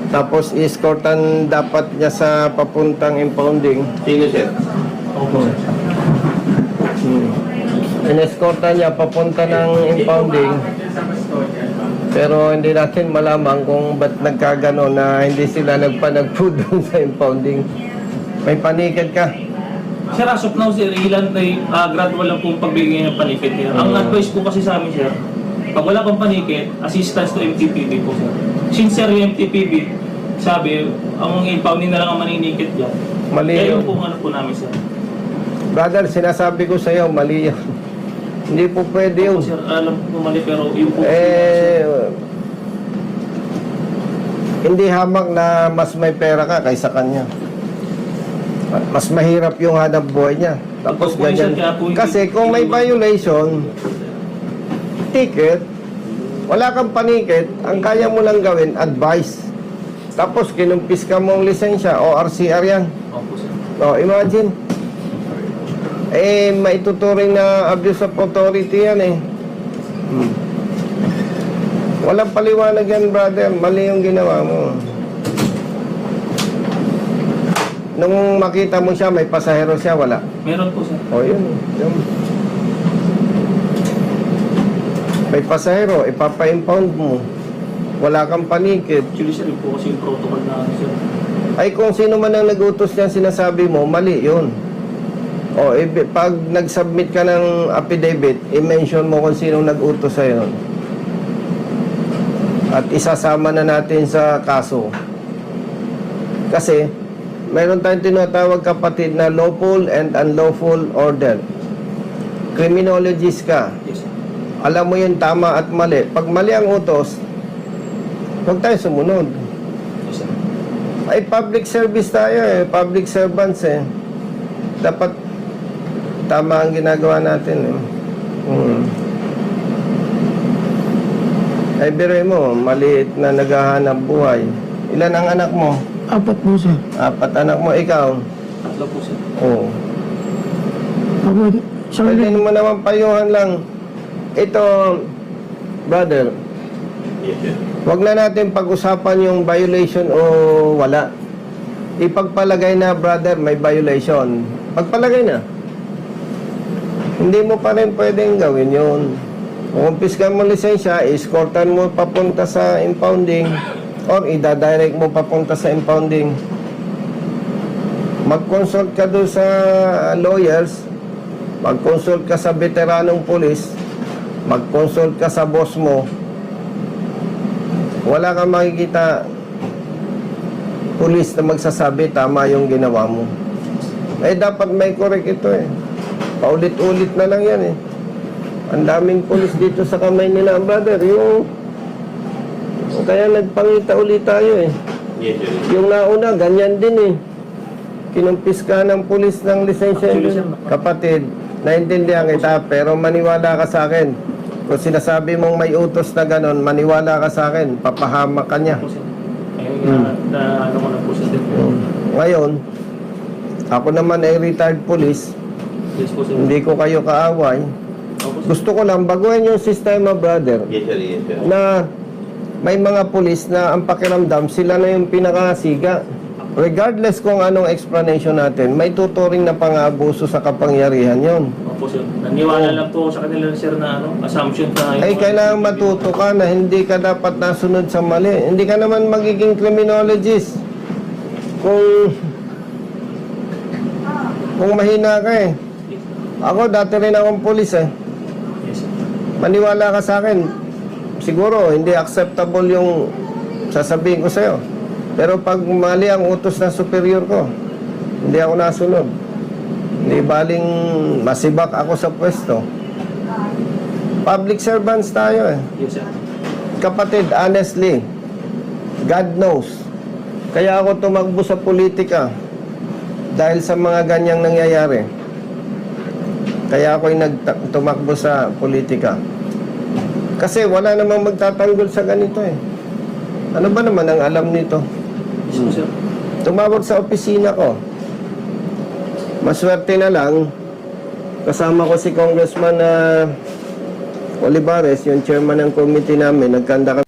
Tapos escortan dapat niya sa papuntang impounding. Sino, sir? Opo, sir. In-escortan niya papunta ng impounding. Pero hindi natin malaman kung ba't nagkagano na hindi sila nagpanagpo doon sa impounding. May panikad ka. Sir, as of now, sir, ilan ay gradual lang pong pagbigay ng panikit niya. Ang advice po kasi sa amin, sir, pag wala pang panikit, assistance to MTPB po, sir. Since, sir, yung MTPB, sabi, ang impounding na lang ang maninikit dyan. Mali Kaya yun. yung po ano po namin, sir. Brother, sinasabi ko sa iyo, mali yan. Hindi po pwede yun. Sir, alam po mali, pero yung po... Hindi hamak na mas may pera ka kaysa kanya. Mas mahirap yung hanap buhay niya. Tapos Opo, ganyan. sir, kaya po hindi- Kasi kung may violation, ticket, wala kang panikit, ang kaya mo lang gawin, advice. Tapos kinumpis ka mong lisensya o RCR yan. Opo, sir. O, imagine. Maituturing na abuse of authority yan eh. Walang paliwanag yan, brother. Mali yung ginawa mo. Nung makita mo siya, may pasahero siya, wala. Meron po, sir. O, yun. May pasahero, ipapa-impound mo. Wala kang panikit. Actually, sir, yun po kasi yung protocol na, sir. Ay, kung sino man ang nag-utos niyan, sinasabi mo, mali yun. O, pag nag-submit ka ng affidavit, i-mention mo kung sino nag-utos sa'yo. At isasama na natin sa kaso. Kasi, mayroon tayong tinatawag, kapatid, na lawful and unlawful order. Criminologist ka. Yes, sir. Alam mo yung tama at mali. Pag mali ang utos, huwag tayo sumunod. Yes, sir. Ay, public service tayo eh. Public servants eh. Dapat tama ang ginagawa natin eh. Ay, biroy mo, maliit na naghahanap buhay. Ilan ang anak mo? 4 po, sir. 4 anak mo, ikaw? 3 po, sir. Oo. Ako, sa Pwede mo naman payuhan lang. Ito, brother, Yes, sir. wag na natin pag-usapan yung violation o wala. Ipagpalagay na, brother, may violation. Pagpalagay na. Hindi mo pa rin pwedeng gawin yun. Kung kumpiskan mo lisensya, escortan mo papunta sa impounding or ida-direct mo papunta sa impounding. Mag-consult ka doon sa lawyers, mag-consult ka sa veteranong pulis, mag-consult ka sa boss mo. Wala kang makikita pulis na magsasabi tama yung ginawa mo. Dapat may correct ito eh. Paulit-ulit na lang yan eh. Ang daming pulis dito sa kamay nila, brother. Kaya nagpangita ulit tayo eh. Yes, sir. Yung nauna, ganyan din eh. Kinumpis ka ng pulis ng lisensya. Actually, sir, Kapatid, naintindihan kita, pero maniwala ka sa akin. Kung sinasabi mong may utos na ganon, maniwala ka sa akin, papahamak ka niya. Opo, sir. Ano ko na po, sir. Ngayon, ako naman ay retired police, Yes po, sir. hindi ko kayo kaaway. Opo, sir. Gusto ko lang baguhin yung sistema, brother, Yes, sir. Yes, sir. na may mga pulis na ang pakiramdam, sila na yung pinakasiga. Regardless kung anong explanation natin, may tuturing na pang-abuso sa kapangyarihan yon. Opo, sir. Naniwala lang po sa kanila, sir, na assumption na... Ay, kailangan matuto ka na hindi ka dapat nasunod sa mali. Hindi ka naman magiging criminologist kung mahina ka eh. Ako, dati rin akong pulis eh. Yes, sir. Maniwala ka sa akin. Siguro, hindi acceptable yung sasabihin ko sa'yo. Pero pag mali ang utos ng superior ko, hindi ako nasunod. Hindi baling masibak ako sa pwesto. Public servants tayo eh. Yes, sir. Kapatid, honestly, God knows. Kaya ako tumakbo sa politika dahil sa mga ganyang nangyayari. Kaya ako'y tumakbo sa politika. Kasi wala namang magtatanggol sa ganito eh. Ano ba naman ang alam nito? Yes po, sir. Tumawag sa opisina ko. Maswerte na lang, kasama ko si Congressman Olivares, yung chairman ng committee namin, nagkanda kami